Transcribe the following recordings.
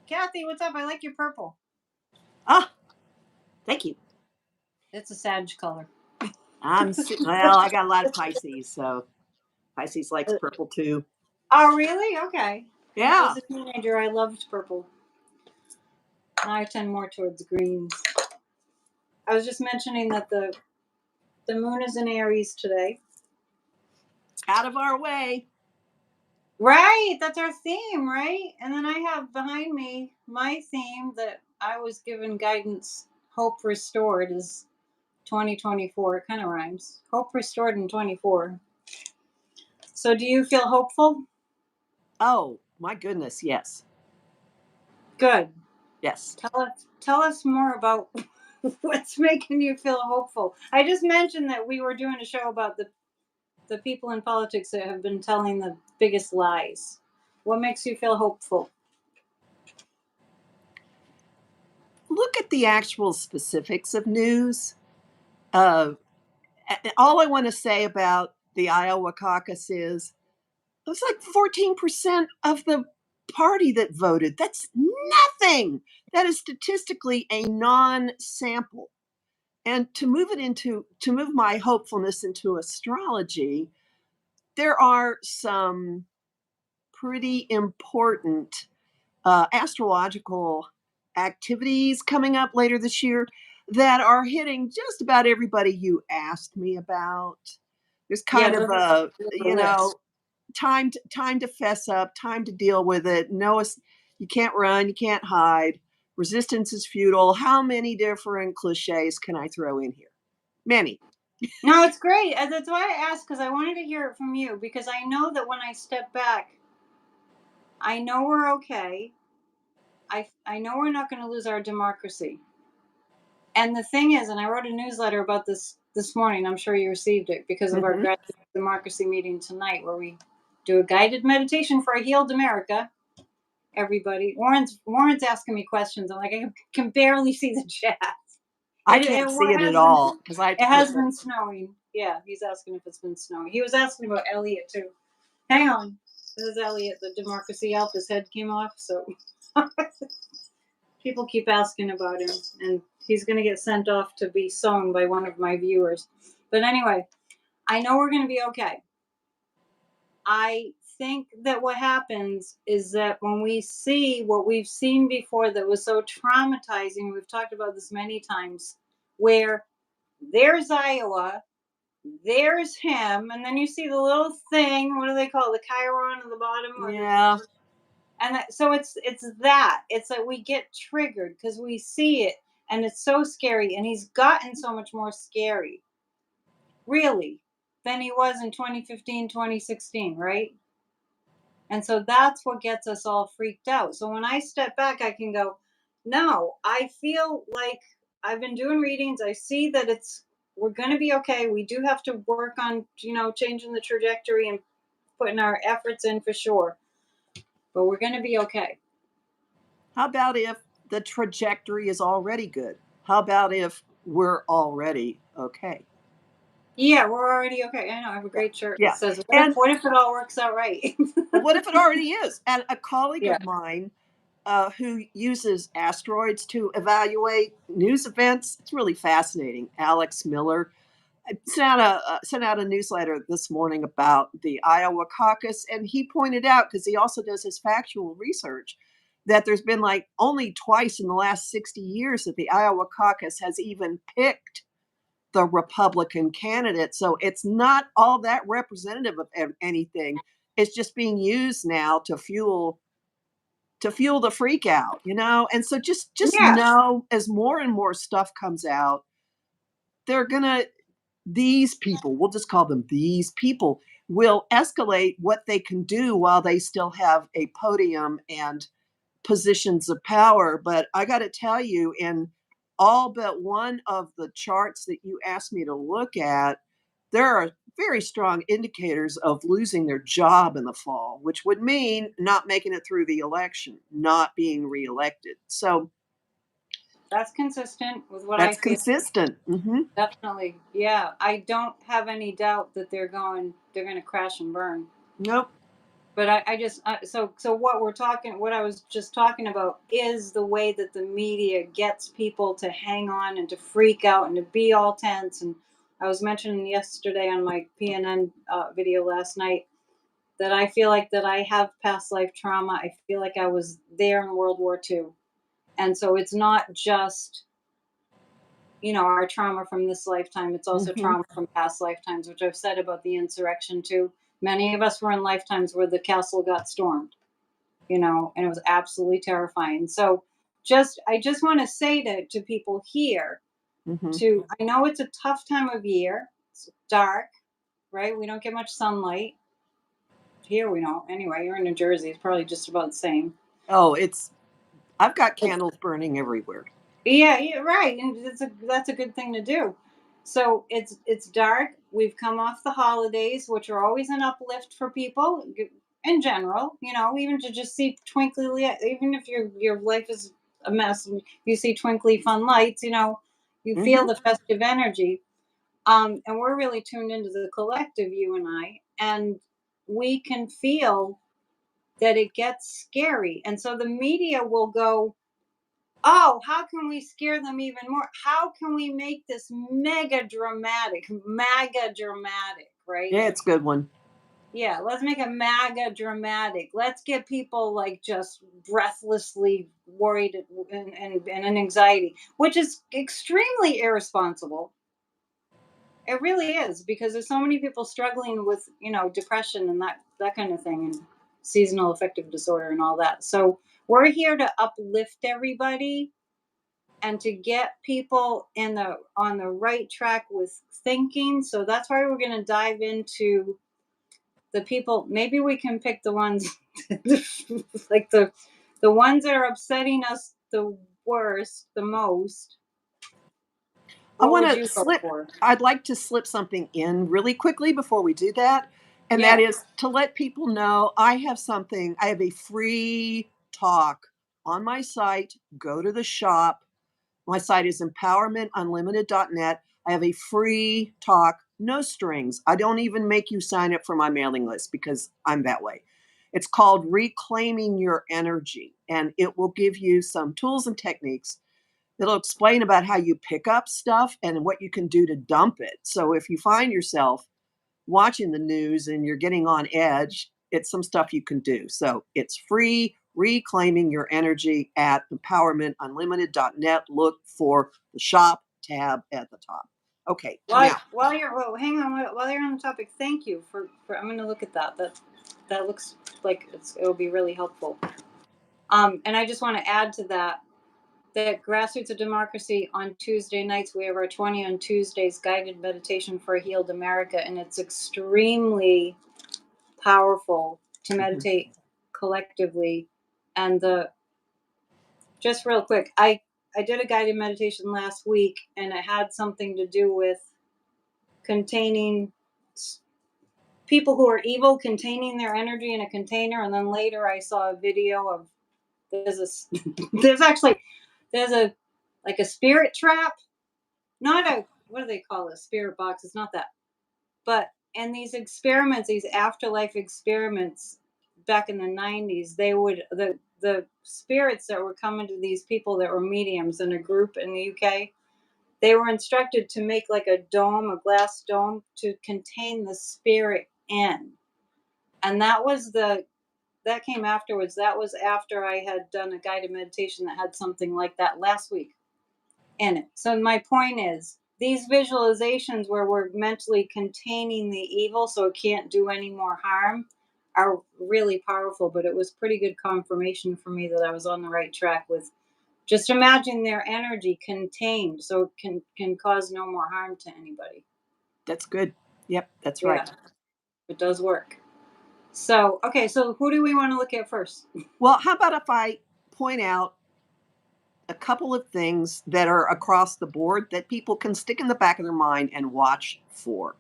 Kathy, what's up? I like your purple. Ah, thank you. It's a Sag color. Well, I got a lot of Pisces, so Pisces likes purple too. Oh, really? Okay. Yeah. As a teenager, I loved purple. Now I tend more towards greens. I was just mentioning that the moon is in Aries today. Out of our way. Right, that's our theme, right? And then I have behind me my theme that I was given guidance. Hope restored is 2024. It kind of rhymes. Hope restored in 24. So, do you feel hopeful? Oh my goodness, yes, Good. yes. Tell us more about what's making you feel hopeful. I just mentioned that we were doing a show about the people in politics that have been telling the biggest lies. What makes you feel hopeful? Look at the actual specifics of news. Uh, all I want to say about the Iowa caucus is it was like 14% of the party that voted. That's nothing. That is statistically a non-sample. And to move my hopefulness into astrology, there are some pretty important astrological activities coming up later this year that are hitting just about everybody you asked me about. There's kind of a, time to fess up, time to deal with it. No, you can't run, you can't hide. Resistance is futile. How many different cliches can I throw in here? Many. No, it's great. That's why I asked, because I wanted to hear it from you, because I know that when I step back, I know we're okay. I know we're not going to lose our democracy. And the thing is, and I wrote a newsletter about this morning. I'm sure you received it because of our graduate democracy meeting tonight, where we do a guided meditation for a healed America. Everybody, Warren's asking me questions. I'm like, I can barely see the chat. I can't see it at all because it has been snowing. Yeah, he's asking if it's been snowing. He was asking about Elliot too. Hang on, this is Elliot. The Democracy Alpha's head came off, so people keep asking about him, and he's going to get sent off to be sewn by one of my viewers. But anyway, I know we're going to be okay. I think that what happens is that when we see what we've seen before that was so traumatizing, we've talked about this many times, where there's Iowa, there's him, and then you see the little thing, what do they call it, the Chiron at the bottom? Yeah. And so it's that. It's that we get triggered because we see it, and it's so scary, and he's gotten so much more scary, really, than he was in 2015, 2016, right? And so that's what gets us all freaked out. So when I step back, I can go, no, I feel like I've been doing readings. I see that we're going to be okay. We do have to work on, changing the trajectory and putting our efforts in for sure. But we're going to be okay. How about if the trajectory is already good? How about if we're already okay? Yeah, we're already okay. I know. I have a great shirt that says, what if it all works out right? What if it already is? And a colleague of mine who uses asteroids to evaluate news events, it's really fascinating. Alex Miller sent out a newsletter this morning about the Iowa caucus, and he pointed out, because he also does his factual research, that there's been like only twice in the last 60 years that the Iowa caucus has even picked the Republican candidate. So it's not all that representative of anything. It's just being used now to fuel the freak out, And so just know, as more and more stuff comes out, these people, we'll just call them these people, will escalate what they can do while they still have a podium and positions of power. But I got to tell you, in all but one of the charts that you asked me to look at, there are very strong indicators of losing their job in the fall, which would mean not making it through the election, not being reelected. So that's consistent with what I feel. That's consistent. Mm-hmm. Definitely. Yeah. I don't have any doubt that they're going to crash and burn. Nope. But I just so what I was just talking about is the way that the media gets people to hang on and to freak out and to be all tense. And I was mentioning yesterday on my PNN video last night that I feel like that I have past life trauma. I feel like I was there in World War II, and so it's not just our trauma from this lifetime. It's also Mm-hmm. trauma from past lifetimes, which I've said about the insurrection too. Many of us were in lifetimes where the castle got stormed, and it was absolutely terrifying. So I just want to say to people here Mm-hmm. I know it's a tough time of year. It's dark, right? We don't get much sunlight. Here we don't. Anyway, you're in New Jersey. It's probably just about the same. Oh, I've got candles burning everywhere. Yeah, yeah, right. And that's a good thing to do. So it's dark. We've come off the holidays, which are always an uplift for people in general. Even to just see twinkly, even if your life is a mess, and you see twinkly fun lights. You feel Mm-hmm. the festive energy. And we're really tuned into the collective, you and I, and we can feel that it gets scary, and so the media will go, oh, how can we scare them even more? How can we make this mega dramatic, right? Yeah, it's a good one. Yeah, let's make it mega dramatic. Let's get people like just breathlessly worried and in anxiety, which is extremely irresponsible. It really is, because there's so many people struggling with, depression and that kind of thing, and seasonal affective disorder and all that. So we're here to uplift everybody and to get people on the right track with thinking. So that's why we're going to dive into the people. Maybe we can pick the ones like the ones that are upsetting us the worst, the most. I What want would to you go slip, for? I'd like to slip something in really quickly before we do that. And that Yeah. is to let people know I have a free talk on my site. Go to the shop. My site is empowermentunlimited.net. I have a free talk, no strings. I don't even make you sign up for my mailing list because I'm that way. It's called Reclaiming Your Energy, and it will give you some tools and techniques. It'll explain about how you pick up stuff and what you can do to dump it. So if you find yourself watching the news and you're getting on edge, it's some stuff you can do. So it's free, Reclaiming Your Energy at empowermentunlimited.net. Look for the shop tab at the top. Okay, now, Hang on, while you're on the topic, thank you for I'm going to look at that. That looks like it'll be really helpful. And I just want to add to that Grassroots of Democracy on Tuesday nights, we have our 20 on Tuesdays guided meditation for a healed America, and it's extremely powerful to meditate collectively. And just real quick, I did a guided meditation last week, and it had something to do with containing people who are evil, containing their energy in a container. And then later I saw a video of there's a there's a like a spirit trap, not a, what do they call it, spirit box, it's not that, but in these experiments, these afterlife experiments back in the 90s, they would the spirits that were coming to these people that were mediums in a group in the UK, they were instructed to make like a dome, a glass dome, to contain the spirit in. And that came afterwards. That was after I had done a guided meditation that had something like that last week in it. So my point is, these visualizations where we're mentally containing the evil so it can't do any more harm are really powerful. But it was pretty good confirmation for me that I was on the right track with just imagine their energy contained so it can cause no more harm to anybody. that's good. Yep, that's Yeah, right. it does work. So, okay, so who do we want to look at first? Well, how about if I point out a couple of things that are across the board that people can stick in the back of their mind and watch for?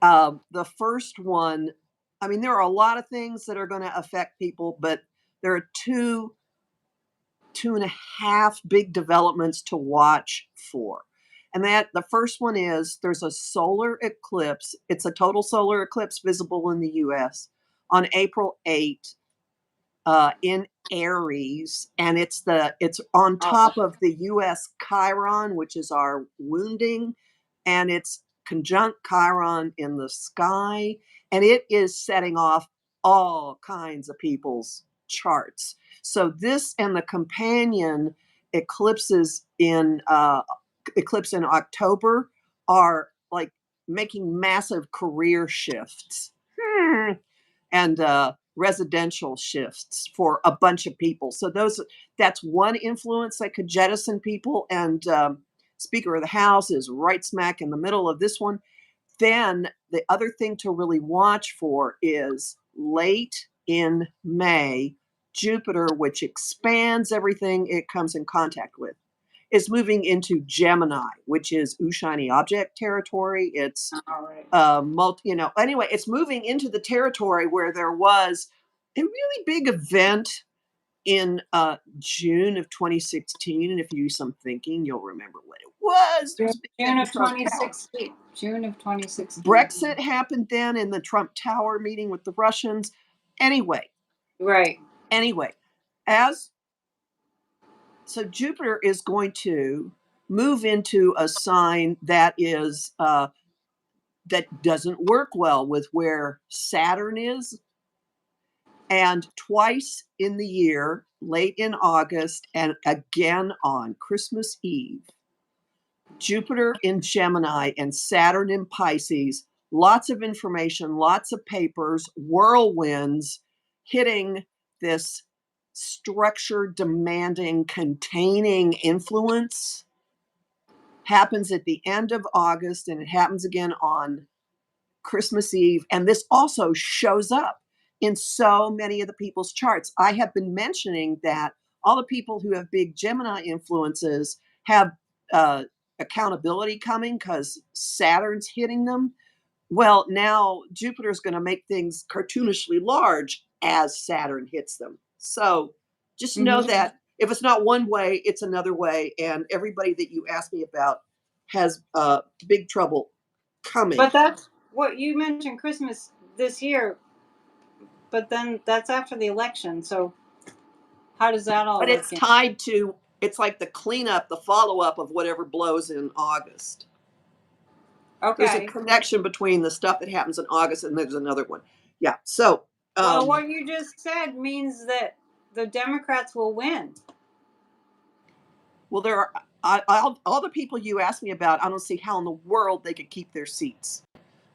The first one, I mean, there are a lot of things that are going to affect people, but there are two and a half big developments to watch for. And that the first one is there's a solar eclipse. It's a total solar eclipse visible in the US on April 8th in Aries, and it's on top of the U.S. Chiron, which is our wounding, and it's conjunct Chiron in the sky, and it is setting off all kinds of people's charts. So this and the companion eclipses in eclipse in October are like making massive career shifts. And residential shifts for a bunch of people. So that's one influence that could jettison people. And Speaker of the House is right smack in the middle of this one. Then the other thing to really watch for is late in May, Jupiter, which expands everything it comes in contact with, is moving into Gemini, which is shiny object territory. It's anyway, it's moving into the territory where there was a really big event in June of 2016. And if you do some thinking, you'll remember what it was. There was a big June event of in Trump 2016. June of 2016. Brexit happened then in the Trump Tower meeting with the Russians. Anyway, so Jupiter is going to move into a sign that is that doesn't work well with where Saturn is. And twice in the year, late in August and again on Christmas Eve, Jupiter in Gemini and Saturn in Pisces, lots of information, lots of papers, whirlwinds hitting this structure demanding, containing influence. Happens at the end of August, and it happens again on Christmas Eve. And this also shows up in so many of the people's charts. I have been mentioning that all the people who have big Gemini influences have accountability coming because Saturn's hitting them. Well, now Jupiter's going to make things cartoonishly large as Saturn hits them. So just know that if it's not one way, it's another way. And everybody that you asked me about has big trouble coming. But that's what you mentioned, Christmas this year. But then that's after the election. So how does that all work? But it's tied to, it's like the cleanup, the follow-up of whatever blows in August. Okay. There's a connection between the stuff that happens in August and there's another one. Yeah. So well, what you just said means that the Democrats will win. Well, there are all the people you asked me about. I don't see how in the world they could keep their seats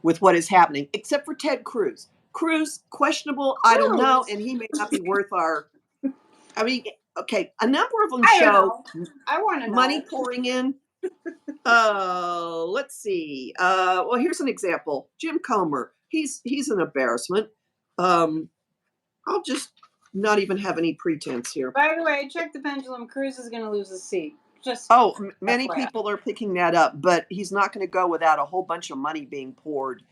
with what is happening, except for Ted Cruz. Cruz, questionable. I don't know, and he may not be worth our. I mean, okay, a number of them show I want to know. Money pouring in. Let's see. Well, here's an example. Jim Comer. He's an embarrassment. I'll just not even have any pretense here. By the way, check the pendulum. Cruz is going to lose his seat. Many people are picking that up, but he's not going to go without a whole bunch of money being poured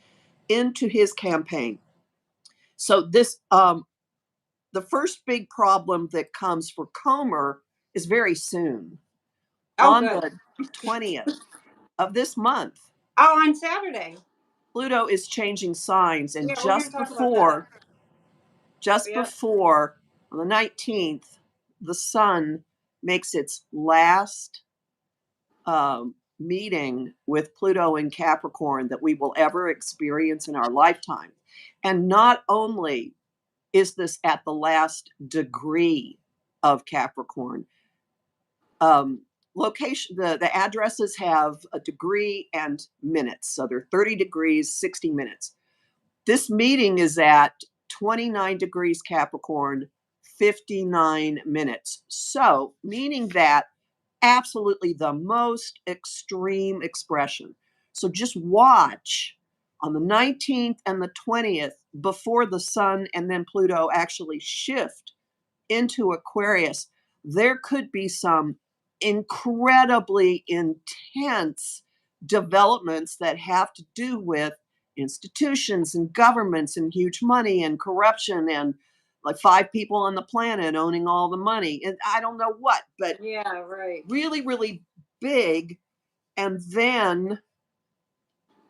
into his campaign. So this, the first big problem that comes for Comer is very soon, on the 20th of this month. Oh, on Saturday. Pluto is changing signs, and just before on the 19th, the Sun makes its last meeting with Pluto in Capricorn that we will ever experience in our lifetime. And not only is this at the last degree of Capricorn, location, the addresses have a degree and minutes. So they're 30 degrees, 60 minutes. This meeting is at 29 degrees Capricorn, 59 minutes. So meaning that absolutely the most extreme expression. So just watch on the 19th and the 20th before the Sun and then Pluto actually shift into Aquarius. There could be some incredibly intense developments that have to do with institutions and governments and huge money and corruption and like 5 people on the planet owning all the money. And I don't know what, but really, really big. And then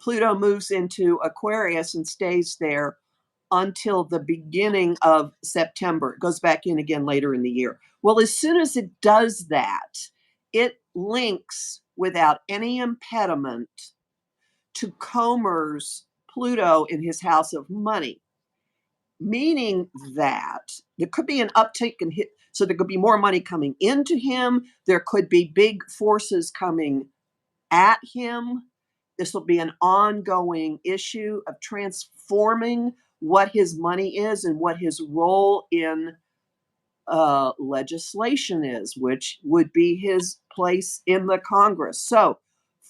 Pluto moves into Aquarius and stays there until the beginning of September. It goes back in again later in the year. Well, as soon as it does that, it links without any impediment to Comer's Pluto in his house of money, meaning that there could be an uptick in hit. So there could be more money coming into him. There could be big forces coming at him. This will be an ongoing issue of transforming what his money is and what his role in legislation is, which would be his place in the Congress. So,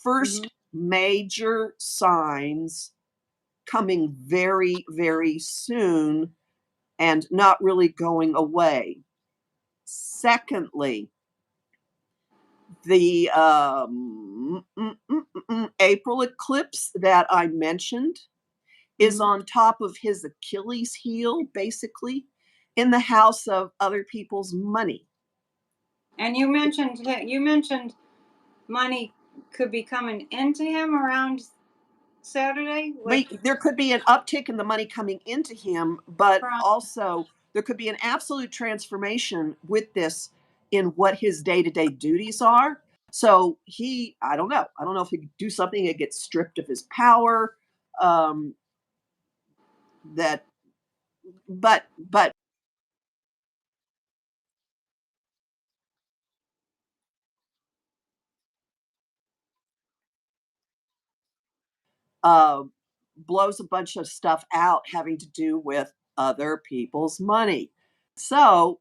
first major signs coming very, very soon and not really going away. Secondly, the April eclipse that I mentioned is on top of his Achilles heel, basically, in the house of other people's money. And you mentioned money could be coming into him around Saturday. There could be an uptick in the money coming into him, but also there could be an absolute transformation with this in what his day-to-day duties are. So I don't know. I don't know if he could do something that gets stripped of his power. That, but blows a bunch of stuff out having to do with other people's money. So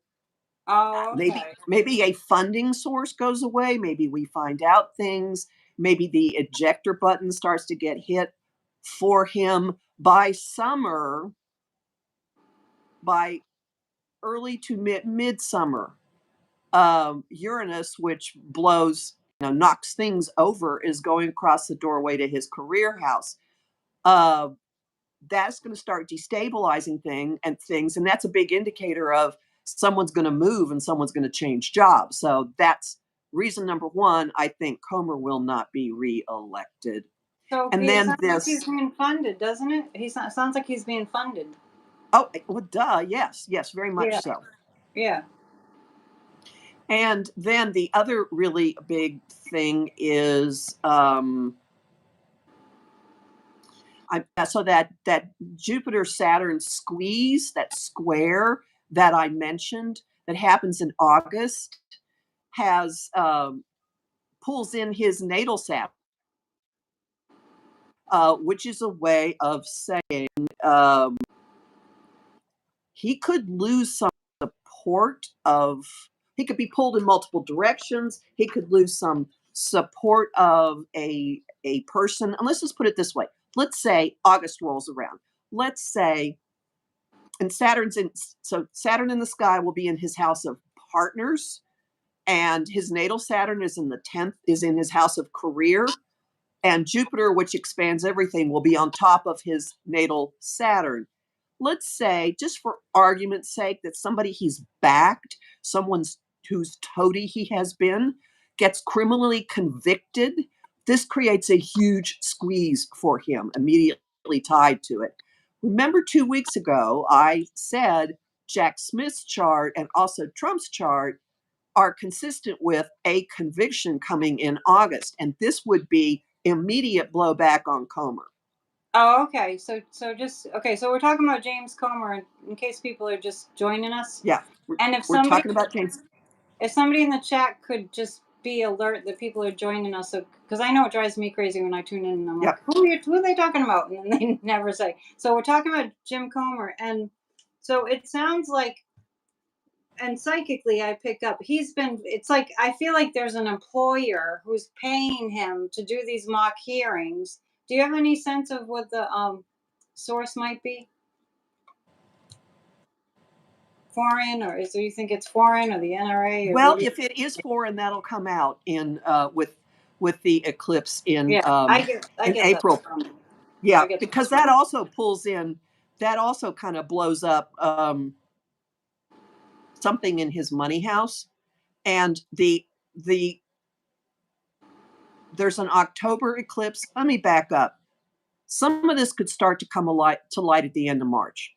maybe a funding source goes away. Maybe we find out things. Maybe the ejector button starts to get hit for him by summer, by early to midsummer. Uranus, which blows, knocks things over, is going across the doorway to his career house. That's going to start destabilizing things, and that's a big indicator of someone's going to move and someone's going to change jobs. So that's reason number one. I think Comer will not be reelected. So and then sounds like he's being funded, doesn't it? Sounds like he's being funded. Oh, well, duh. Yes, very much so. Yeah. And then the other really big thing is so that Jupiter-Saturn squeeze, that square that I mentioned that happens in August, has pulls in his natal Saturn, which is a way of saying he could lose some support of. He could be pulled in multiple directions. He could lose some support of a person. And let's just put it this way. Let's say August rolls around. Let's say, and Saturn in the sky will be in his house of partners, and his natal Saturn is in the 10th, is in his house of career, and Jupiter, which expands everything, will be on top of his natal Saturn. Let's say, just for argument's sake, that somebody he's backed, someone whose toady he has been, gets criminally convicted. This creates a huge squeeze for him, immediately tied to it. Remember 2 weeks ago, I said Jack Smith's chart and also Trump's chart are consistent with a conviction coming in August, and this would be immediate blowback on Comer. Oh, okay. So we're talking about James Comer in case people are just joining us. Yeah. And if we're talking about James. If somebody in the chat could just be alert that people are joining us, because I know it drives me crazy when I tune in and I'm like, who are they talking about? And then they never say. So we're talking about Jim Comer, and so it sounds like, and psychically I pick up, it's like I feel like there's an employer who's paying him to do these mock hearings. Do you have any sense of what the source might be? Foreign, or do you think it's foreign, or the NRA? Or well, if it is foreign, that'll come out in with the eclipse in I get April. Yeah, because that also pulls in, that also kind of blows up something in his money house, and there's an October eclipse. Let me back up. Some of this could start to come to light at the end of March.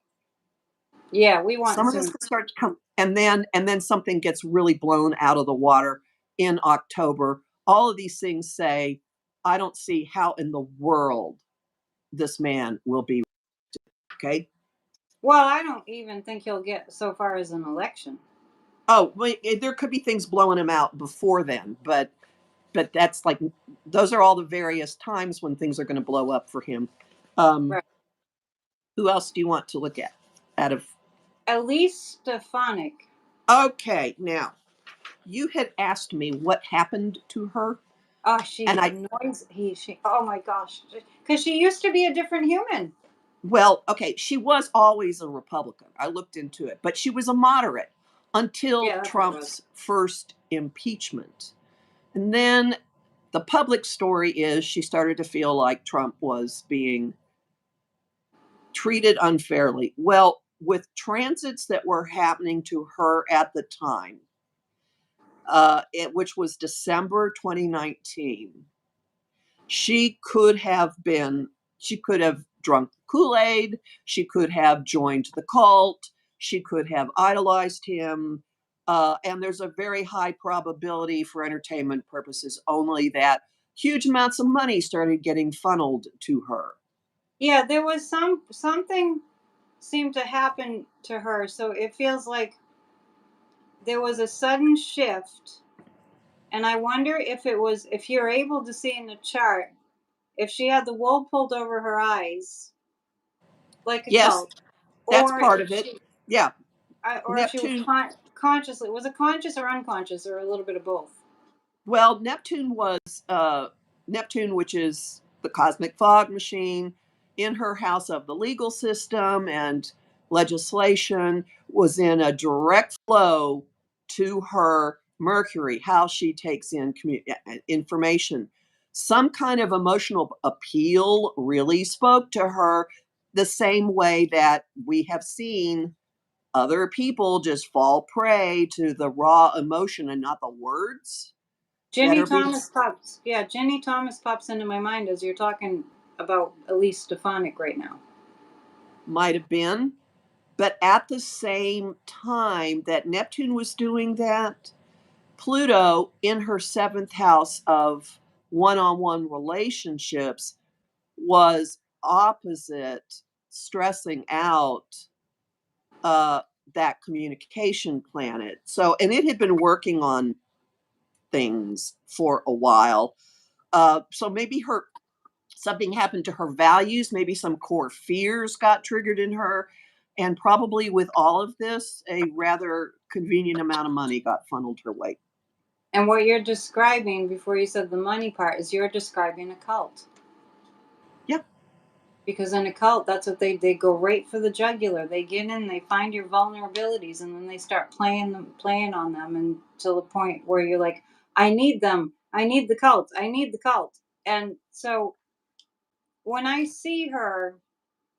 Yeah, we want Some of this soon. could start to come, and then something gets really blown out of the water in October. All of these things say, I don't see how in the world this man will be okay. Well, I don't even think he'll get so far as an election. Oh, well, there could be things blowing him out before then, but that's like those are all the various times when things are going to blow up for him. Um, Right. who else do you want to look at? Out of Elise Stefanik. okay, now you had asked me what happened to her, Oh, and she I annoys she. Oh my gosh, because she used to be a different human. well, okay, she was always a Republican. I looked into it, but she was a moderate until Yeah, that's what it was. Trump's first impeachment. And then the public story is she started to feel like Trump was being treated unfairly. Well, with transits that were happening to her at the time, which was December 2019, she could have been, she could have drunk Kool-Aid, she could have joined the cult, she could have idolized him. And there's a very high probability for entertainment purposes only that huge amounts of money started getting funneled to her. Yeah, there was something seemed to happen to her, so it feels like there was a sudden shift. And I wonder if it was, if you're able to see in the chart, if she had the wool pulled over her eyes like a Yes, cult, that's or part if of it. she, Yeah, or if she was Neptune. consciously, was it conscious or unconscious, or a little bit of both? Well, Neptune was Neptune, which is the cosmic fog machine, in her house of the legal system and legislation, was in a direct flow to her Mercury, how she takes in information. Some kind of emotional appeal really spoke to her, the same way that we have seen other people just fall prey to the raw emotion and not the words that Ginny are being Thomas pops. Yeah, Ginny Thomas pops into my mind as you're talking about Elise Stefanik right now. might have been. But at the same time that Neptune was doing that, Pluto in her seventh house of one on one relationships was opposite, stressing out uh, that communication planet. So, and it had been working on things for a while. So maybe her something happened to her values, maybe some core fears got triggered in her. And probably with all of this, a rather convenient amount of money got funneled her way. And what you're describing before you said the money part is you're describing a cult. Yeah. Because in a cult, that's what they go right for the jugular. They get in, they find your vulnerabilities, and then they start playing on them until the point where you're like, I need them. I need the cult. I need the cult. And so when I see her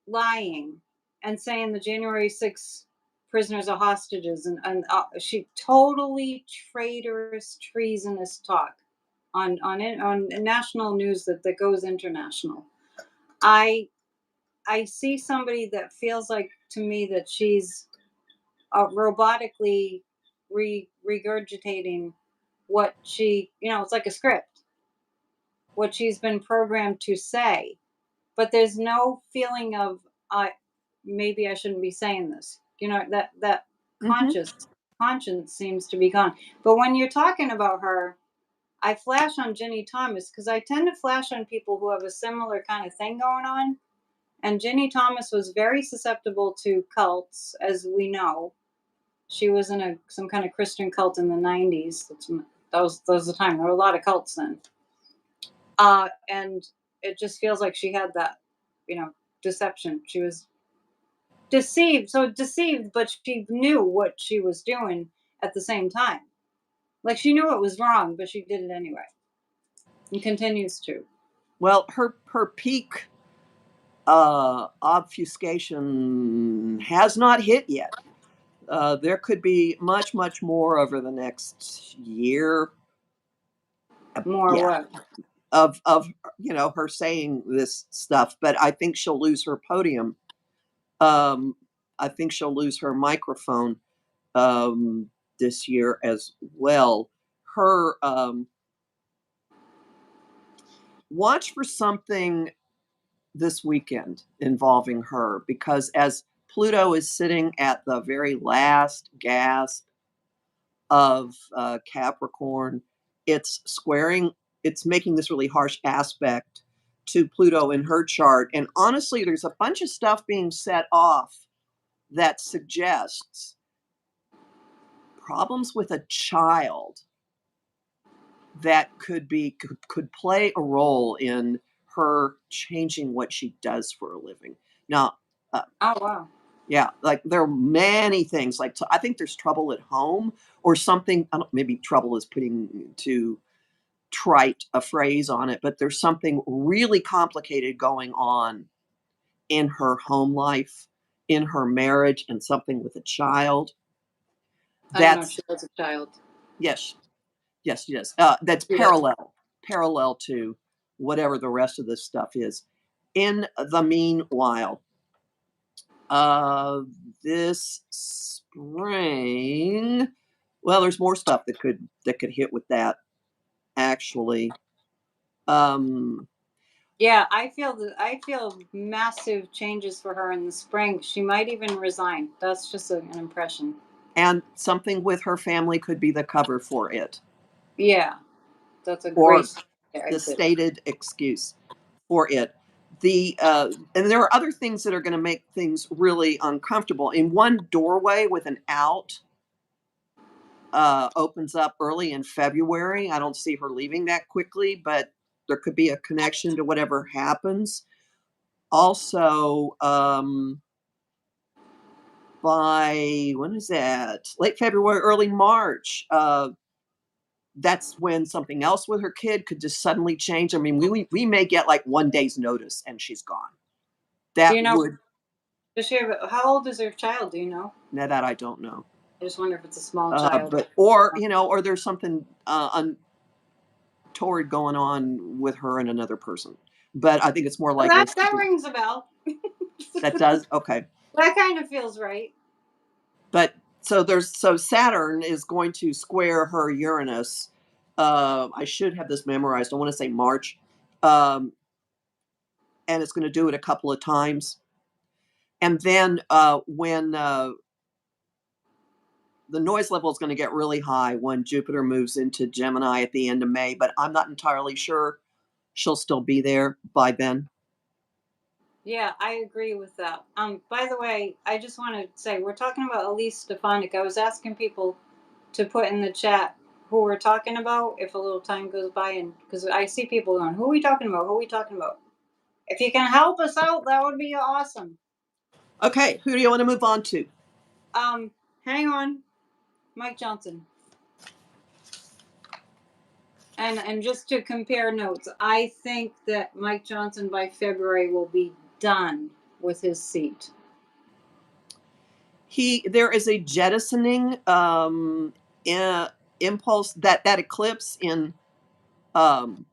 lying and saying the January 6th prisoners are hostages, and she totally traitorous, treasonous talk on national news that goes international. I I see somebody that feels like to me that she's robotically regurgitating what she, it's like a script, what she's been programmed to say. But there's no feeling of, maybe I shouldn't be saying this. That Mm-hmm. conscious conscience seems to be gone. But when you're talking about her, I flash on Ginny Thomas because I tend to flash on people who have a similar kind of thing going on. And Ginny Thomas was very susceptible to cults, as we know. She was in some kind of Christian cult in the 90s. That was the time. There were a lot of cults then. And it just feels like she had that, deception. She was deceived, so deceived, but she knew what she was doing at the same time. Like she knew it was wrong, but she did it anyway and continues to. Well, her peak obfuscation has not hit yet. There could be much, much more over the next year. More Yeah, what? of her saying this stuff, but I think she'll lose her podium. Um, I think she'll lose her microphone this year as well. Her watch for something this weekend involving her, because as Pluto is sitting at the very last gasp of Capricorn, it's making this really harsh aspect to Pluto in her chart. And honestly, there's a bunch of stuff being set off that suggests problems with a child that could play a role in her changing what she does for a living. Now, Oh wow. yeah, like there are many things. Like I think there's trouble at home or something. I don't, maybe trouble is putting too trite a phrase on it, but there's something really complicated going on in her home life, in her marriage, and something with a child. I don't know if That's she was a child. yes, yes. That's Yeah. parallel to whatever the rest of this stuff is. In the meanwhile, uh, this spring, well, there's more stuff that could hit with that. Actually, um, Yeah, I feel massive changes for her in the spring. She might even resign. That's just an impression. and something with her family could be the cover for it, Yeah, that's a or great the exit. stated excuse for it. And there are other things that are going to make things really uncomfortable. In one doorway with an out opens up early in February. I don't see her leaving that quickly, but there could be a connection to whatever happens. Also, by when is that? Late February, early March. That's when something else with her kid could just suddenly change. I mean, we may get like 1 day's notice and she's gone. Do That you know? would Does she have? How old is her child? Do you know? now that I don't know. I just wonder if it's a small child. But or there's something untoward going on with her and another person. But I think it's more Well, likely that something rings a bell. that does okay. That kind of feels right. But so Saturn is going to square her Uranus. I should have this memorized. I want to say March, and it's going to do it a couple of times. And then when the noise level is going to get really high when Jupiter moves into Gemini at the end of May, but I'm not entirely sure she'll still be there by then. Yeah, I agree with that. By the way, I just want to say we're talking about Elise Stefanik. I was asking people to put in the chat who we're talking about if a little time goes by, and because I see people going, "Who are we talking about? Who are we talking about?" If you can help us out, that would be awesome. Okay, who do you want to move on to? Hang on, Mike Johnson. And just to compare notes, I think that Mike Johnson by February will be done with his seat. There is a jettisoning impulse that eclipse in um,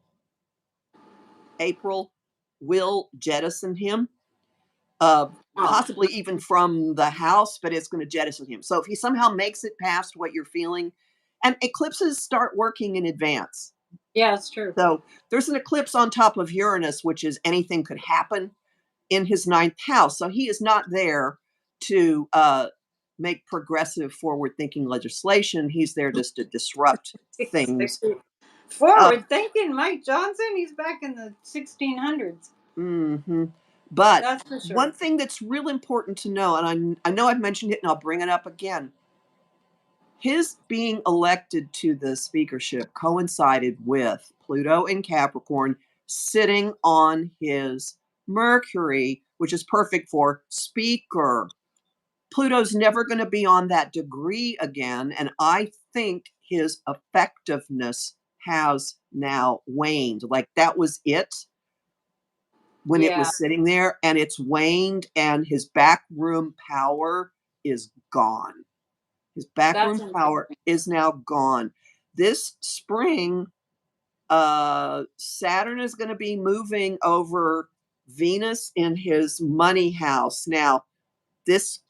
April will jettison him, Oh, possibly even from the house, but it's going to jettison him. So if he somehow makes it past what you're feeling, and eclipses start working in advance. yeah, it's true. So there's an eclipse on top of Uranus, which is anything could happen in his ninth house. So he is not there to make progressive, forward thinking legislation. He's there just to disrupt things. Uh, Forward thinking, Mike Johnson. He's back in the 1600s. mhm. But That's for one sure. thing that's real important to know, and I know I've mentioned it and I'll bring it up again, his being elected to the speakership coincided with Pluto in Capricorn sitting on his Mercury, which is perfect for speaker. Pluto's never going to be on that degree again, and I think his effectiveness has now waned. Like that was it when it Yeah, was sitting there, and it's waned, and his backroom power is gone. His that's backroom power interesting. is now gone. This spring, Saturn is going to be moving over Venus in his money house. Now, this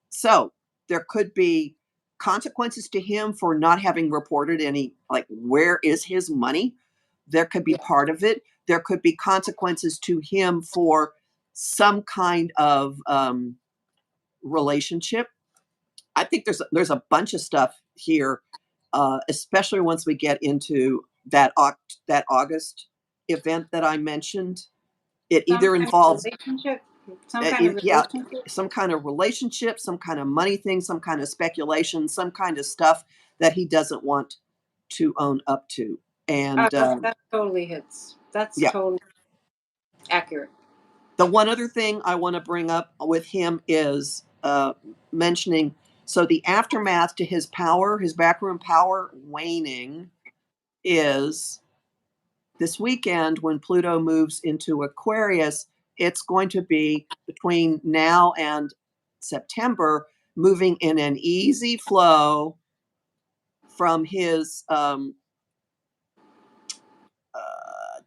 So there could be consequences to him for not having reported any, like, where is his money? There could be part of it. There could be consequences to him for some kind of relationship. I think there's a bunch of stuff here, especially once we get into that August event that I mentioned. It Some either kind of involves relationship. Some kind of yeah, relationship. some kind of relationship, some kind of money thing, some kind of speculation, some kind of stuff that he doesn't want to own up to. Oh, And that totally hits. That's yeah, totally accurate. the one other thing I want to bring up with him is mentioning, so the aftermath to his power, his backroom power waning, is this weekend when Pluto moves into Aquarius. It's going to be between now and September, moving in an easy flow from his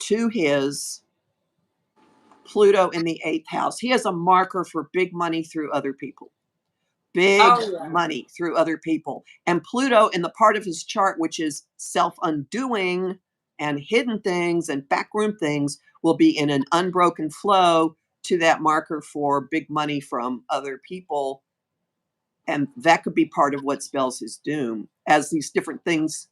to his Pluto in the eighth house. He has a marker for big money through other people. Big Oh yeah. money through other people. And Pluto in the part of his chart, which is self undoing and hidden things and backroom things, will be in an unbroken flow to that marker for big money from other people. And that could be part of what spells his doom as these different things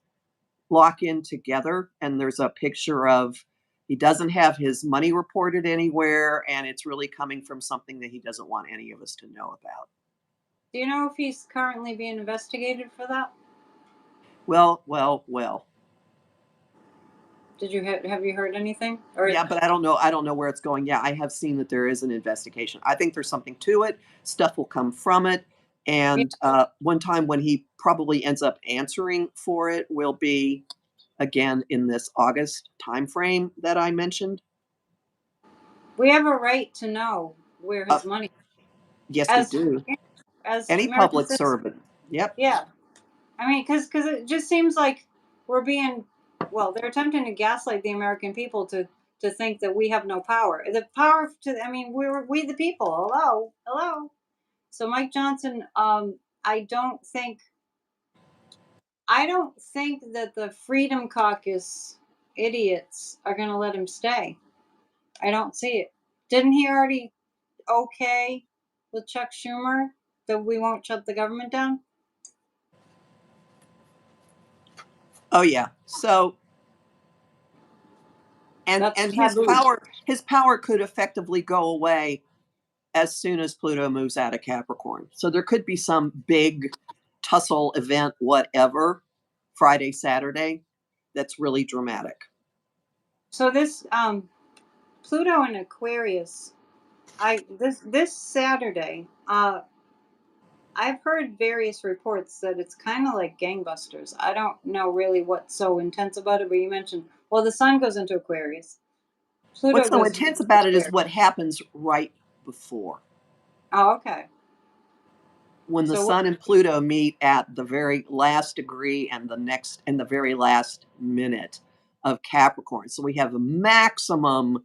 lock in together. And there's a picture of he doesn't have his money reported anywhere, and it's really coming from something that he doesn't want any of us to know about. Do you know if he's currently being investigated for that? Well. Did you have you heard anything? Or Yeah, but I don't know where it's going. Yeah, I have seen that there is an investigation. I think there's something to it. Stuff will come from it. yeah, And one time when he probably ends up answering for it will be again in this August timeframe that I mentioned. we have a right to know where Uh, his money yes, we as do. as Any American public citizens. servant. Yep. Yeah, I mean, because it just seems like we're being, well, they're attempting to gaslight the American people to think that we have no power. The power to, I mean, we the people. Hello, hello. So Mike Johnson, I don't think I don't think that the Freedom Caucus idiots are going to let him stay. I don't see it. Didn't he already okay with Chuck Schumer that we won't shut the government down? Oh yeah. So That's and taboo. his power could effectively go away as soon as Pluto moves out of Capricorn. So there could be some big tussle event, whatever, Friday, Saturday, that's really dramatic. So this Pluto in Aquarius, this Saturday, I've heard various reports that it's kind of like gangbusters. I don't know really what's so intense about it, but you mentioned, well, the sun goes into Aquarius. Pluto What's so goes into intense about it is Aquarius. what happens right before. Oh, okay. When the So sun and Pluto meet at the very last degree and the very last minute of Capricorn. So we have a maximum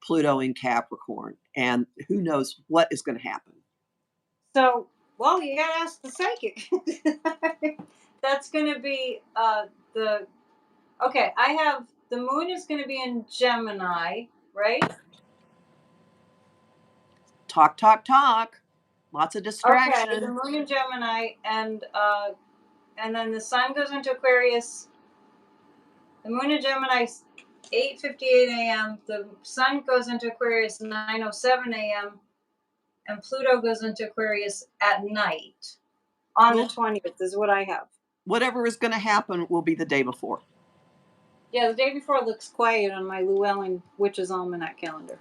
Pluto in Capricorn, and who knows what is going to happen. so well, you gotta ask the psychic. That's gonna be the okay. I have the moon is gonna be in Gemini, right? Talk, talk, talk. Lots of Okay, the distraction. moon in Gemini, and then the sun goes into Aquarius. The moon in Gemini 8:58 a.m. The sun goes into Aquarius 9:07 a.m. and Pluto goes into Aquarius at night on the Well, 20th is what I have. whatever is going to happen will be the day before. Yeah, the day before looks quiet on my Llewellyn Witch's Almanac calendar.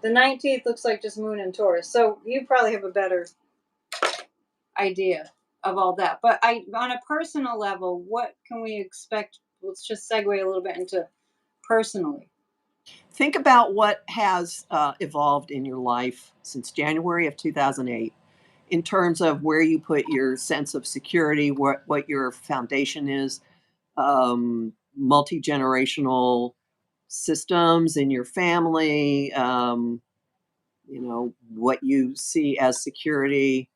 The 19th looks like just moon and Taurus. So you probably have a better idea of all that. But on a personal level, what can we expect? Let's just segue a little bit into personally. Think about what has evolved in your life since January of 2008 in terms of where you put your sense of security, what your foundation is, multi generational systems in your family, what you see as security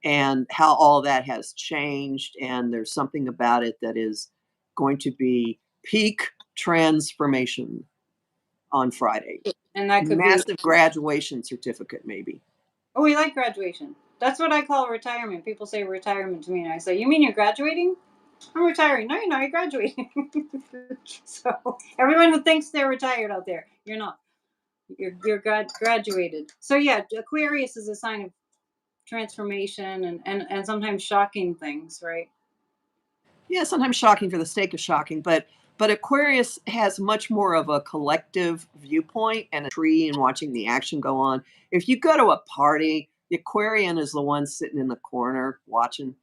and how all that has changed. And there's something about it that is going to be peak transformation on Friday. And that could be Massive graduation certificate, maybe. Oh, we like graduation. That's what I call retirement. People say retirement to me, and I say, "You mean you're graduating?" I'm retiring. No, you're not. You're graduating. So everyone who thinks they're retired out there, you're not. You're graduated. So yeah, Aquarius is a sign of transformation and sometimes shocking things, right? Yeah, sometimes shocking for the sake of shocking, but Aquarius has much more of a collective viewpoint and a tree and watching the action go on. If you go to a party, the Aquarian is the one sitting in the corner watching,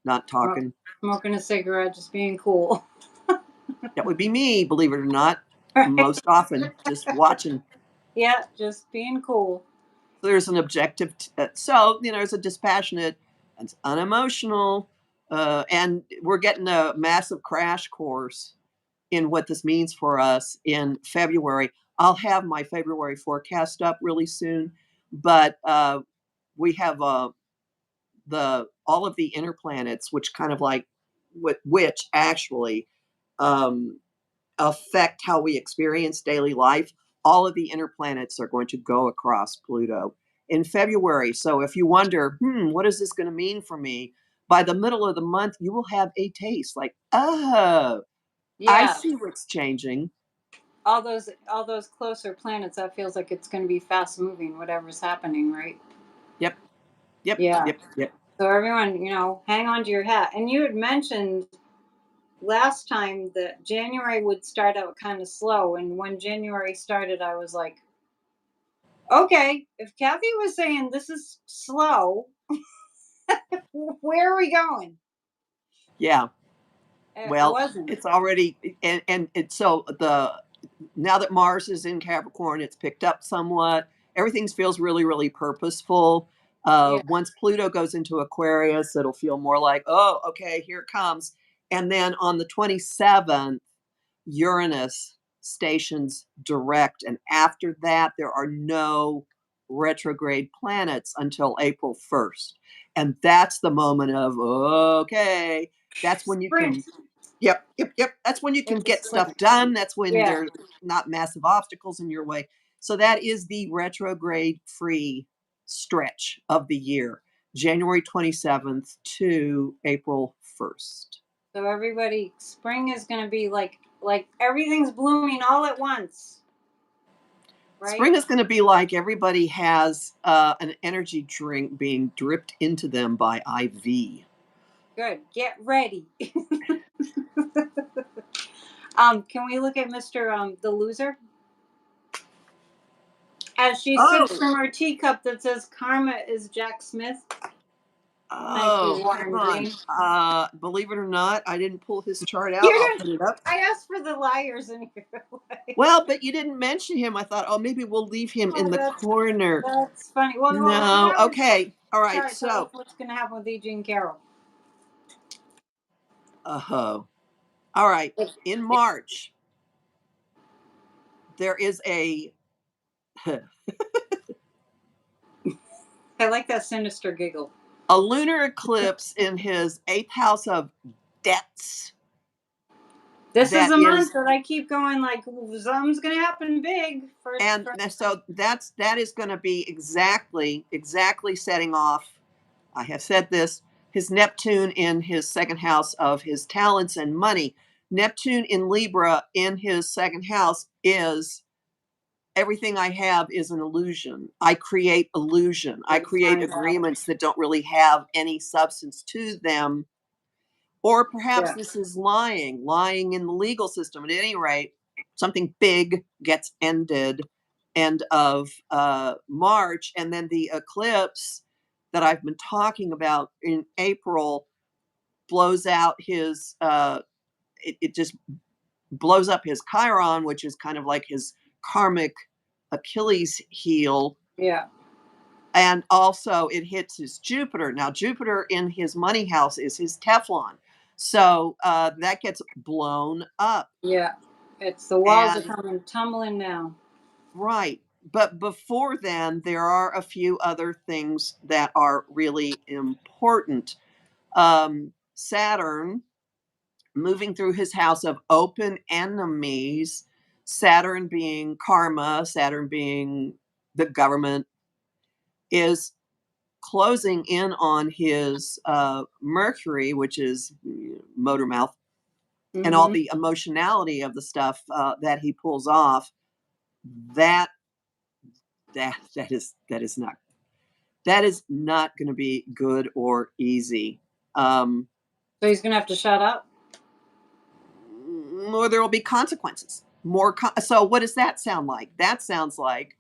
not talking. Smoking a cigarette, just being cool. That would be me, believe it or not, Right? most often, just watching. Yeah, just being cool. There's an objective, so, it's a dispassionate, it's unemotional, and we're getting a massive crash course in what this means for us in February. I'll have my February forecast up really soon, but we have all of the inner planets, which kind of like which actually um, affect how we experience daily life. All of the inner planets are going to go across Pluto in February. So if you wonder, what is this going to mean for me? By the middle of the month, you will have a taste like, oh, I Yeah, see what's changing. all those closer planets. That feels like it's going to be fast moving. Whatever's happening, right? Yep, yep, Yeah. yep, yep. So everyone, hang on to your hat. And you had mentioned last time that January would start out kind of slow, and when January started, I was like, okay, if Kathy was saying this is slow, where are we going? Yeah. It Well, wasn't. it's already and it's so now that Mars is in Capricorn, it's picked up somewhat. Everything feels really, really purposeful. Yeah. Once Pluto goes into Aquarius, it'll feel more like, oh, okay, here it comes. And then on the 27th, Uranus stations direct. And after that, there are no retrograde planets until April 1st. And that's the moment of, okay, that's when you Sprint. can, yep, yep, yep. That's when you can It's a get stuff sprint. done. That's when Yeah. there's not massive obstacles in your way. So that is the retrograde free stretch of the year, January 27th to April 1st. So everybody, spring is going to be like everything's blooming all at once, right? Spring is going to be like everybody has an energy drink being dripped into them by IV. Good. Get ready. Can we look at Mr. The loser? As she Oh, sips from her teacup that says Karma is Jack Smith. Thank you, hang Warren on. Green. Believe it or not, I didn't pull his chart out. You I'll didn't put it up. I asked for the liars in here. Well, but you didn't mention him. I thought, oh, maybe we'll leave him in Oh, the corner. that's funny. Well, No. why don't we Okay. All right. tell us So, what's gonna happen with E. Jean Carroll. all right. In March, there is a I like that sinister giggle. a lunar eclipse in his eighth house of debts. This is That a is month that I keep going like something's gonna happen big and for so that is going to be exactly setting off. I have said this, his Neptune in his second house of his talents and money. Neptune in Libra in his second house is everything I have is an illusion. I create illusion. I create agreements that don't really have any substance to them. Or perhaps yeah. this is lying in the legal system. At any rate, something big gets ended end of March, and then the eclipse that I've been talking about in April blows out his. It just blows up his Chiron, which is kind of like his karmic Achilles heel. Yeah. And also it hits his Jupiter. Now, Jupiter in his money house is his Teflon. So that gets blown up. Yeah. It's the walls are And coming tumbling down. right. but before then, there are a few other things that are really important. Saturn moving through his house of open enemies, Saturn being karma, Saturn being the government, is closing in on his Mercury, which is motor mouth, and all the emotionality of the stuff that he pulls off. That is not going to be good or easy. So he's going to have to shut up? Or there will be consequences. So what does that sound like? That sounds like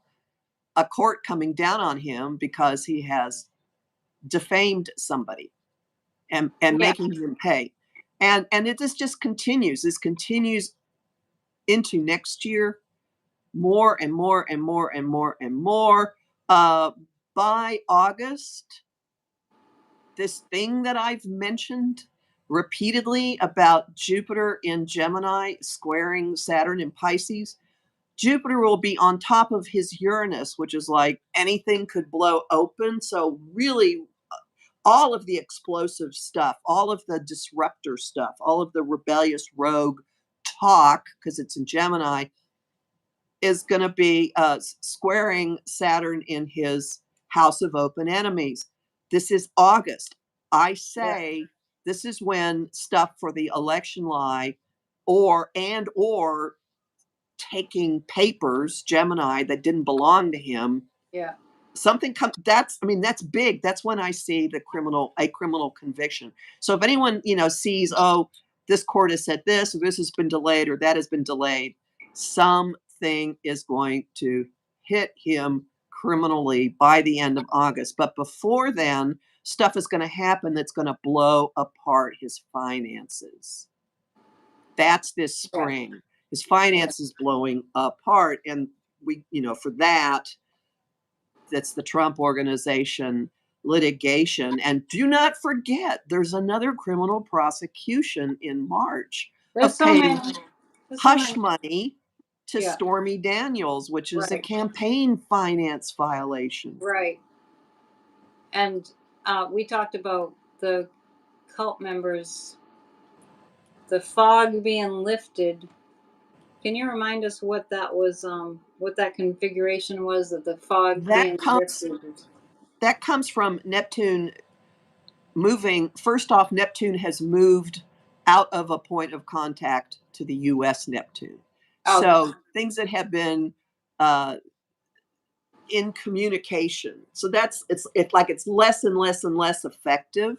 a court coming down on him because he has defamed somebody and making him pay. And this just continues. This continues into next year, more and more and more and more and more. By August, this thing that I've mentioned repeatedly about Jupiter in Gemini squaring Saturn in Pisces, Jupiter will be on top of his Uranus, which is like anything could blow open. So really, all of the explosive stuff, all of the disruptor stuff, all of the rebellious rogue talk, because it's in Gemini, is going to be squaring Saturn in his house of open enemies. This is August. I say this is when stuff for the election lie or taking papers, Gemini, that didn't belong to him. Yeah. That's big. That's when I see a criminal conviction. So if anyone, sees, oh, this court has said this, or this has been delayed, or that has been delayed, something is going to hit him criminally by the end of August. But before then, stuff is going to happen that's going to blow apart his finances. That's this spring. Yeah. His finances blowing apart. And we, for that's the Trump Organization litigation. And do not forget, there's another criminal prosecution in March of paying hush money to Stormy Daniels, which is a campaign finance violation. Right. And we talked about the cult members, the fog being lifted. Can you remind us what that was, what that configuration was, that the fog being lifted? That comes from Neptune moving. First off, Neptune has moved out of a point of contact to the U.S. Neptune. Oh. So things that have been in communication. So it's like it's less and less and less effective.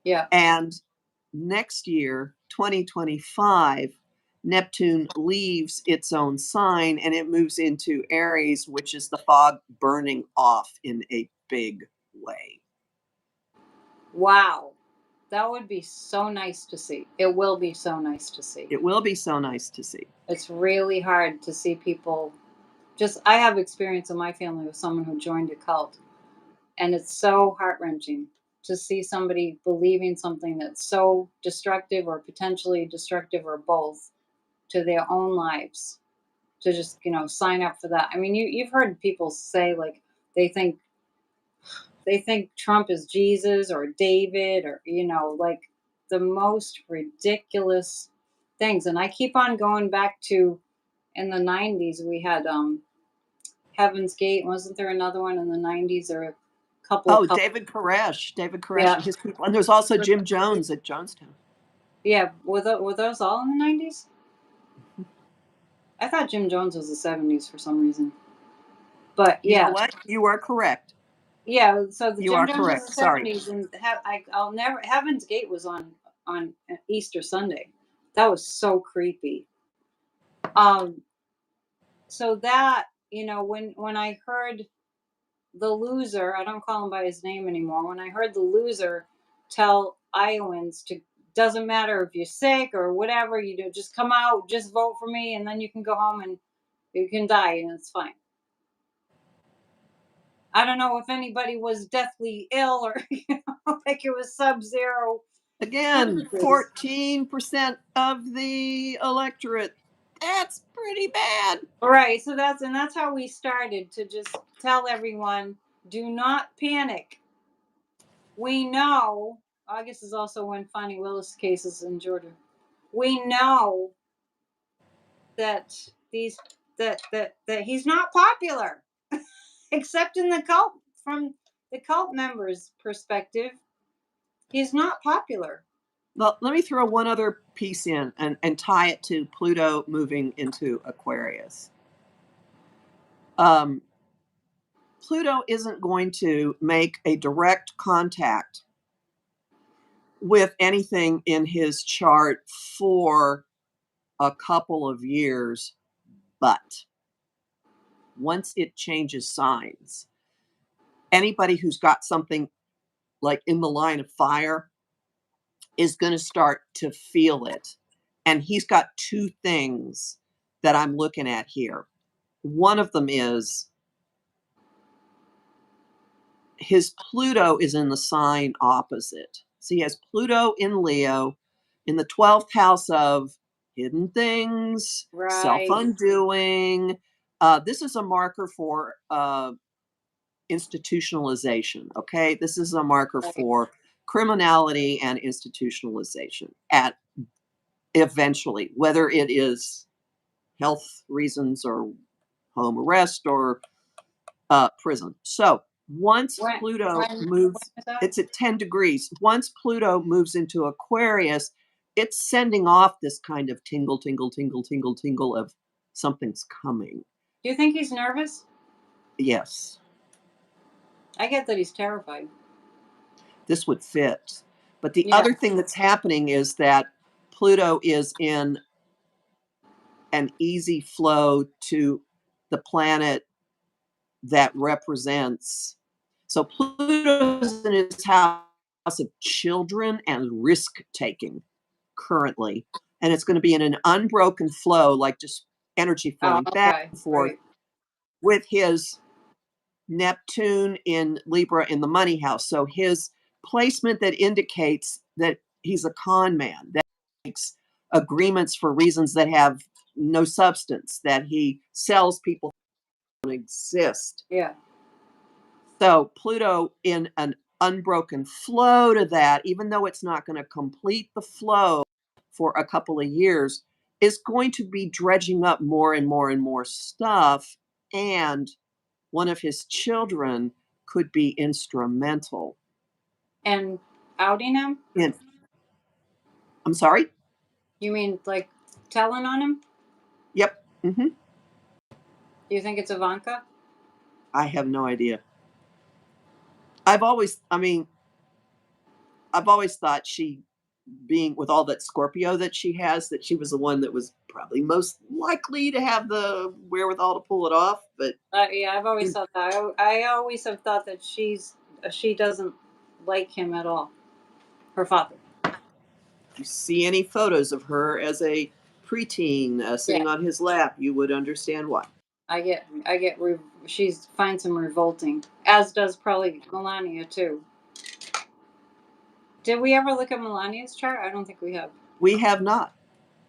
Yeah. And next year, 2025, Neptune leaves its own sign and it moves into Aries, which is the fog burning off in a big way. Wow. That would be so nice to see. It will be so nice to see. It will be so nice to see. It's really hard to see people. I have experience in my family with someone who joined a cult, and it's so heart-wrenching to see somebody believing something that's so destructive or potentially destructive or both to their own lives, to just, sign up for that. I mean, you've heard people say, like, they think Trump is Jesus or David, or, like the most ridiculous things. And I keep on going back to, in the 90s, we had Heaven's Gate. Wasn't there another one in the 90s, or a couple? David Koresh and his people. And there's also Jim Jones at Jonestown. Yeah. Were those all in the 90s? I thought Jim Jones was the 70s for some reason. But yeah. You know what? You are correct. Yeah, so the Jim Jones was the 70s, and I'll never. Heaven's Gate was on Easter Sunday. That was so creepy. So that, when I heard the loser, I don't call him by his name anymore. When I heard the loser tell Iowans doesn't matter if you're sick or whatever, just come out, just vote for me, and then you can go home and you can die, and it's fine. I don't know if anybody was deathly ill or, like it was sub-zero. Again, 14% of the electorate. That's pretty bad. Right. So that's how we started, to just tell everyone, do not panic. We know August is also when Fannie Willis cases in Georgia. We know that these that he's not popular, except in the cult. From the cult members' perspective, he's not popular. Well, let me throw one other piece in and tie it to Pluto moving into Aquarius. Pluto isn't going to make a direct contact with anything in his chart for a couple of years, but once it changes signs, anybody who's got something like in the line of fire is going to start to feel it. And he's got two things that I'm looking at here. One of them is his Pluto is in the sign opposite. So he has Pluto in Leo in the 12th house of hidden things, Right. self-undoing. This is a marker for institutionalization, okay? This is a marker for criminality and institutionalization at eventually, whether it is health reasons or home arrest or prison. So once Pluto moves, it's at 10 degrees. Once Pluto moves into Aquarius, it's sending off this kind of tingle, tingle, tingle, tingle, tingle of something's coming. Do you think he's nervous? Yes. I get that he's terrified. This would fit. But the other thing that's happening is that Pluto is in an easy flow to the planet that represents. So Pluto's in his house of children and risk taking currently. And it's going to be in an unbroken flow, like just energy flowing back and forth with his Neptune in Libra in the money house. So his placement that indicates that he's a con man, that makes agreements for reasons that have no substance, that he sells people who don't exist. Yeah. So Pluto in an unbroken flow to that, even though it's not going to complete the flow for a couple of years, is going to be dredging up more and more and more stuff. And one of his children could be instrumental. And outing him? I'm sorry? You mean like telling on him? Yep. Mm-hmm. Do you think it's Ivanka? I have no idea. I've always thought she, being with all that Scorpio that she has, that she was the one that was probably most likely to have the wherewithal to pull it off. But yeah, I've always thought that. I always have thought that she doesn't like him at all. Her father. If you see any photos of her as a preteen sitting on his lap, you would understand why. She finds him revolting, as does probably Melania too. Did we ever look at Melania's chart? I don't think we have. We have not.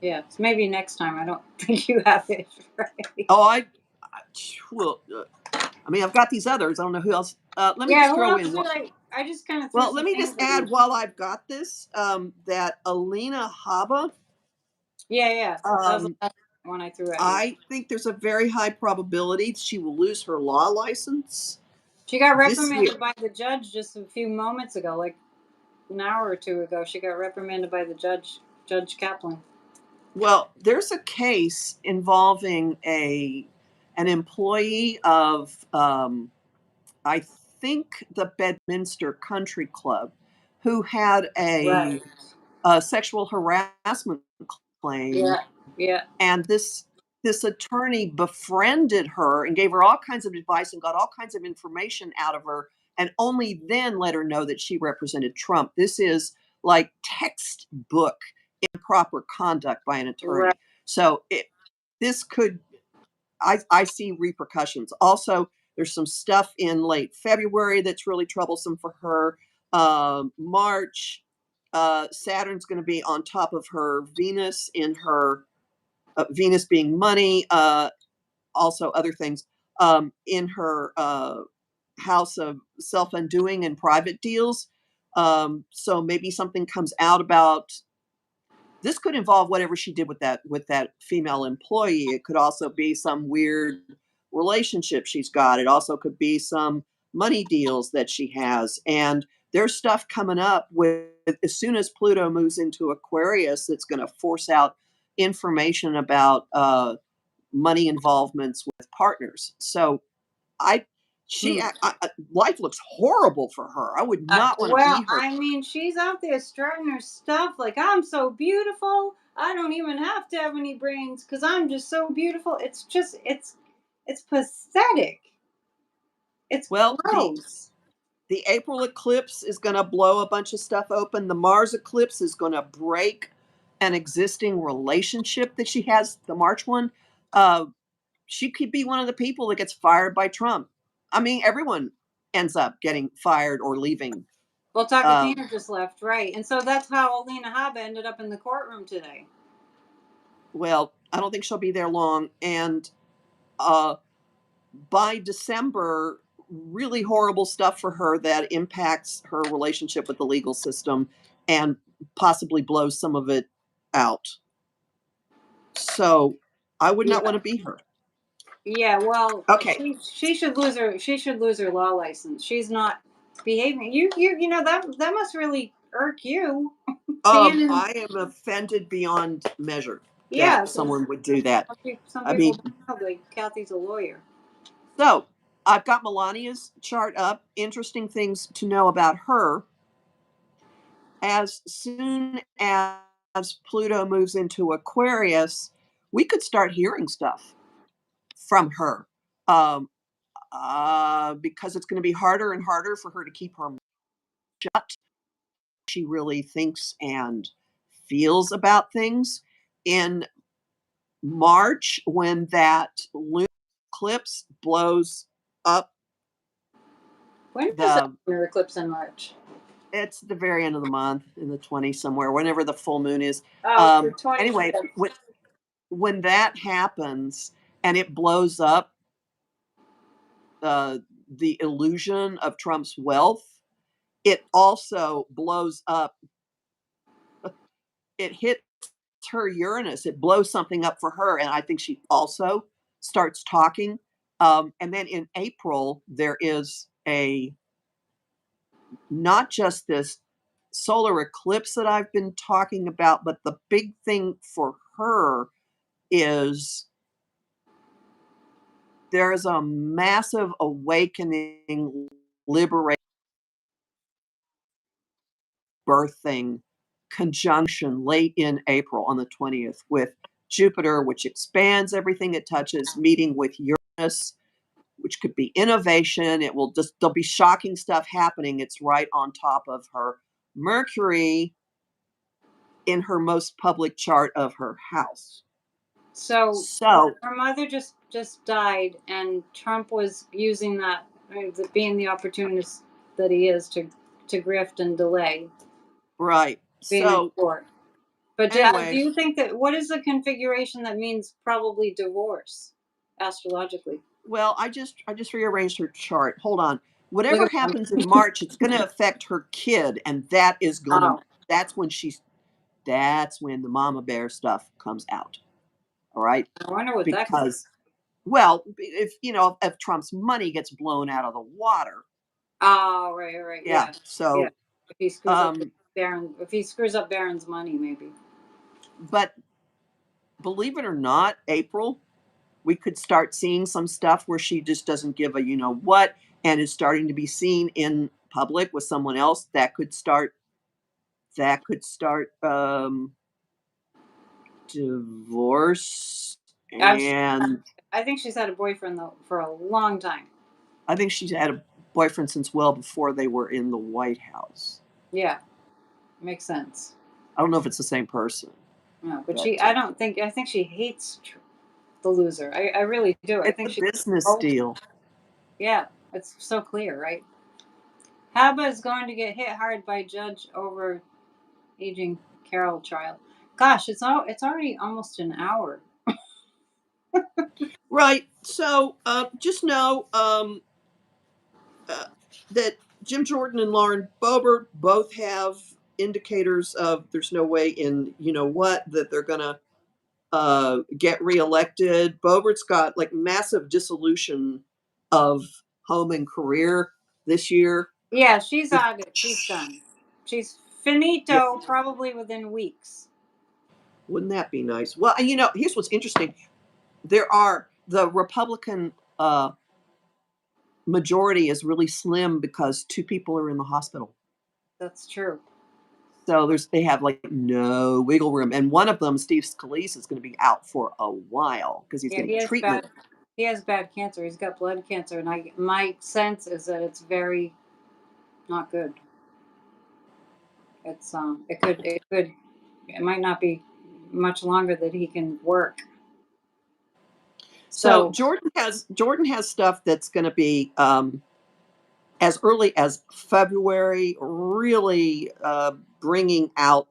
Yeah, so maybe next time. I don't think you have it. Right? Oh, I mean, I've got these others. I don't know who else. Let me just throw in. I just kind of. Well, let me just add while I've got this that Alina Habba. Yeah. That was the last one I threw at you. I think there's a very high probability she will lose her law license. She got reprimanded by the judge just a few moments ago, like an hour or two ago. She got reprimanded by the judge, Judge Kaplan. Well, there's a case involving an employee of I think the Bedminster Country Club who had a sexual harassment claim. Yeah. And this attorney befriended her and gave her all kinds of advice and got all kinds of information out of her, and only then let her know that she represented Trump. This is like textbook improper conduct by an attorney. Right. So this could, I see repercussions. Also, there's some stuff in late February that's really troublesome for her. March, Saturn's going to be on top of her Venus in her Venus being money, also other things, in her house of self-undoing and private deals. So maybe something comes out about this could involve whatever she did with that female employee. It could also be some weird relationship she's got. It also could be some money deals that she has. And there's stuff coming up with as soon as Pluto moves into Aquarius that's going to force out information about money involvements with partners. So I she Hmm. life looks horrible for her. I would not want to Well, be her. I mean, she's out there strutting her stuff like I'm so beautiful. I don't even have to have any brains because I'm just so beautiful. It's just it's pathetic. It's Well, gross. the April eclipse is going to blow a bunch of stuff open. The Mars eclipse is going to break an existing relationship that she has. The March one, uh, she could be one of the people that gets fired by Trump. I mean, everyone ends up getting fired or leaving. Well, Um, Takatina just left, right? And so that's how Alina Habba ended up in the courtroom today. well, I don't think she'll be there long, and uh, by December, really horrible stuff for her that impacts her relationship with the legal system and possibly blows some of it out. So I would not want Yeah. to be her. Yeah, well, Okay. she should lose her law license. She's not behaving. You know that must really irk you. Seeing in I am offended beyond measure yeah, that because someone would do that. some I people mean, don't know like Kathy's a lawyer. so I've got Melania's chart up. Interesting things to know about her. As soon as Pluto moves into Aquarius, we could start hearing stuff from her. Um, because it's going to be harder and harder for her to keep her mouth shut. She really thinks and feels about things. In March, when that lunar eclipse blows up When is the the lunar eclipse in March? it's the very end of the month in the 20s somewhere, whenever the full moon is. Oh, it's the 20th. Anyway, when that happens and it blows up the illusion of Trump's wealth, it also blows up, it hits her Uranus, it blows something up for her. And I think she also starts talking. And then in April, there is a not just this solar eclipse that I've been talking about, but the big thing for her is there is a massive awakening, liberation, birthing conjunction late in April on the 20th with Jupiter, which expands everything it touches, meeting with Uranus, which could be innovation. It will just, there'll be shocking stuff happening. It's right on top of her Mercury in her most public chart of her house. So So, her mother just died, and Trump was using that, being the opportunist that he is to grift and delay right. being in So, court. But do anyway, you think that what is the configuration that means probably divorce astrologically? well, I just rearranged her chart. Hold on. Look Whatever at that. happens in March, it's going to affect her kid, and that is going to Oh, that's when she's that's when the mama bear stuff comes out. All right? I wonder what that could be. Because well, if if Trump's money gets blown out of the water. Oh, right, right, Yeah. yeah, yeah. So, If he screws up um Baron, if he screws up Baron's money, maybe. but believe it or not, April, we could start seeing some stuff where she just doesn't give a you know what and is starting to be seen in public with someone else that could start divorce. I'm sure. And I think she's had a boyfriend though for a long time. I think she's had a boyfriend since well before they were in the White House. Yeah, makes sense. I don't know if it's the same person, No, but but I don't think, I think she hates the loser. I really do. I it's think a she, business oh, deal. yeah, it's so clear, right? Habba is going to get hit hard by judge over aging Carol trial. Gosh, it's already almost an hour. Right. So just know that Jim Jordan and Lauren Boebert both have indicators of there's no way in that they're gonna get reelected. Boebert's got like massive dissolution of home and career this year. Yeah, she's out it. She's done. She's Yeah, finito probably within weeks. wouldn't that be nice? Well, and here's what's interesting. The Republican majority is really slim because two people are in the hospital. That's true. So they have like no wiggle room, and one of them, Steve Scalise, is going to be out for a while because he's Yeah, getting treatment. he has bad cancer. He's got blood cancer, and my sense is that it's very not good. It's it might not be much longer that he can work. So So Jordan has stuff that's going to be as early as February, really bringing out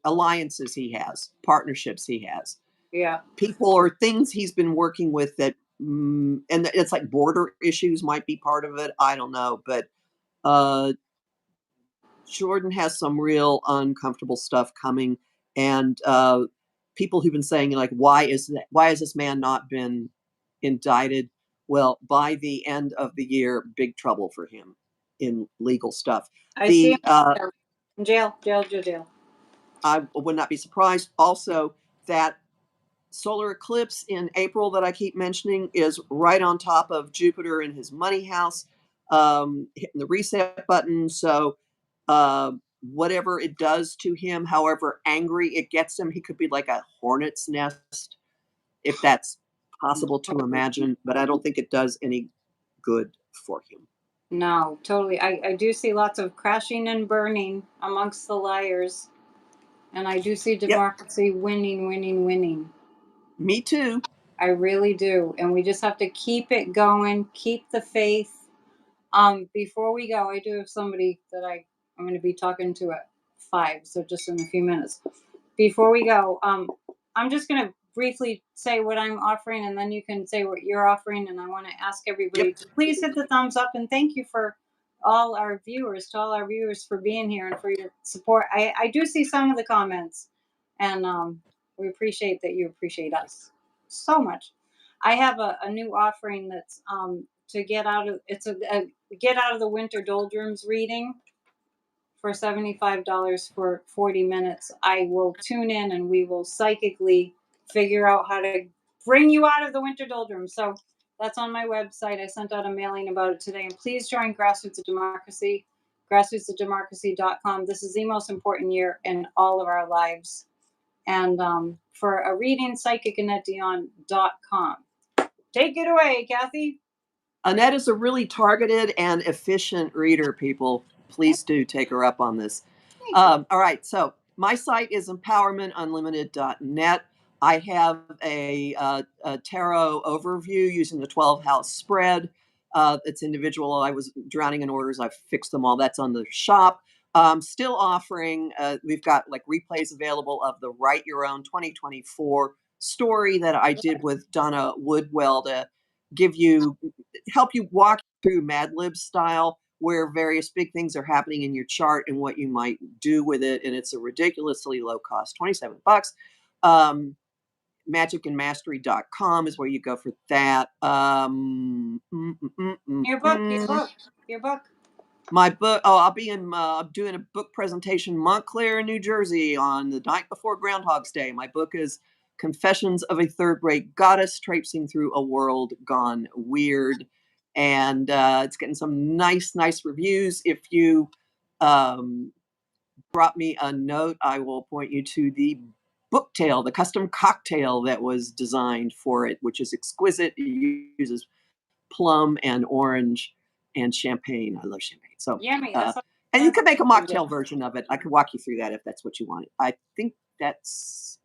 alliances he has, partnerships he has, yeah, people or things he's been working with that, and it's like border issues might be part of it. I don't know, but uh, Jordan has some real uncomfortable stuff coming, and people who've been saying like, why has this man not been indicted? Well, by the end of the year, big trouble for him in legal stuff. I see The him in jail. I would not be surprised also that solar eclipse in April that I keep mentioning is right on top of Jupiter in his money house, hitting the reset button. So, whatever it does to him, however angry it gets him, he could be like a hornet's nest, if that's possible to imagine. But I don't think it does any good for him. No, totally. I do see lots of crashing and burning amongst the liars. And I do see Yep, democracy winning, winning, winning. me too. I really do. And we just have to keep it going, keep the faith. Before we go, I do have somebody that I'm going to be talking to at 5, so just in a few minutes. Before we go, I'm just going to briefly say what I'm offering, and then you can say what you're offering. And I want to ask everybody Yep. to please hit the thumbs up, and thank you for all our viewers, to all our viewers for being here and for your support. I do see some of the comments, and we appreciate that you appreciate us so much. I have a new offering that's to get out of a get out of the winter doldrums reading for $75 for 40 minutes. I will tune in and we will psychically figure out how to bring you out of the winter doldrums. So that's on my website. I sent out a mailing about it today. And please join Grassroots of Democracy, grassrootsofdemocracy.com. This is the most important year in all of our lives. And for a reading, psychic.AnnetteDion.com. Take it away, Kathy. Annette is a really targeted and efficient reader, people. Please do take her up on this. All right, so my site is empowermentunlimited.net. I have a tarot overview using the 12 house spread. It's individual. I was drowning in orders. I've fixed them all. That's on the shop. Still offering, we've got like replays available of the Write Your Own 2024 story that I did with Donna Woodwell to help you walk through Mad Lib style, where various big things are happening in your chart and what you might do with it. And it's a ridiculously low cost, $27. Magicandmastery.com is where you go for that. Your book. My book. Oh, I'll be doing a book presentation in Montclair, New Jersey on the night before Groundhog's Day. My book is Confessions of a Third-Rate Goddess Traipsing Through a World Gone Weird. And it's getting some nice reviews. If you drop me a note, I will point you to the booktail, the custom cocktail that was designed for it, which is exquisite. It uses plum and orange and champagne. I love champagne. So, Yummy. and you can make a mocktail version of it. I could walk you through that if that's what you want. I think that's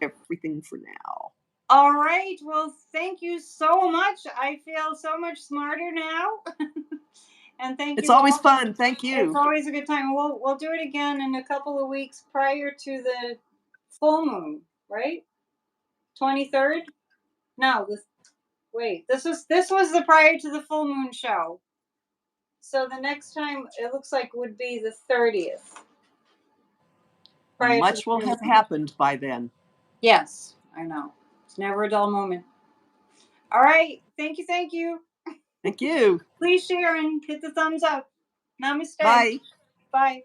everything for now. All right. Well, thank you so much. I feel so much smarter now. And thank you. It's always fun. Thank you. It's always a good time. We'll do it again in a couple of weeks prior to the full moon, right? 23rd? No, this was the prior to the full moon show. So the next time it looks like would be the 30th. Much will have happened by then. Yes, I know. It's never a dull moment. All right. Thank you. Thank you. Thank you. Please share and hit the thumbs up. Namaste. Bye. Bye.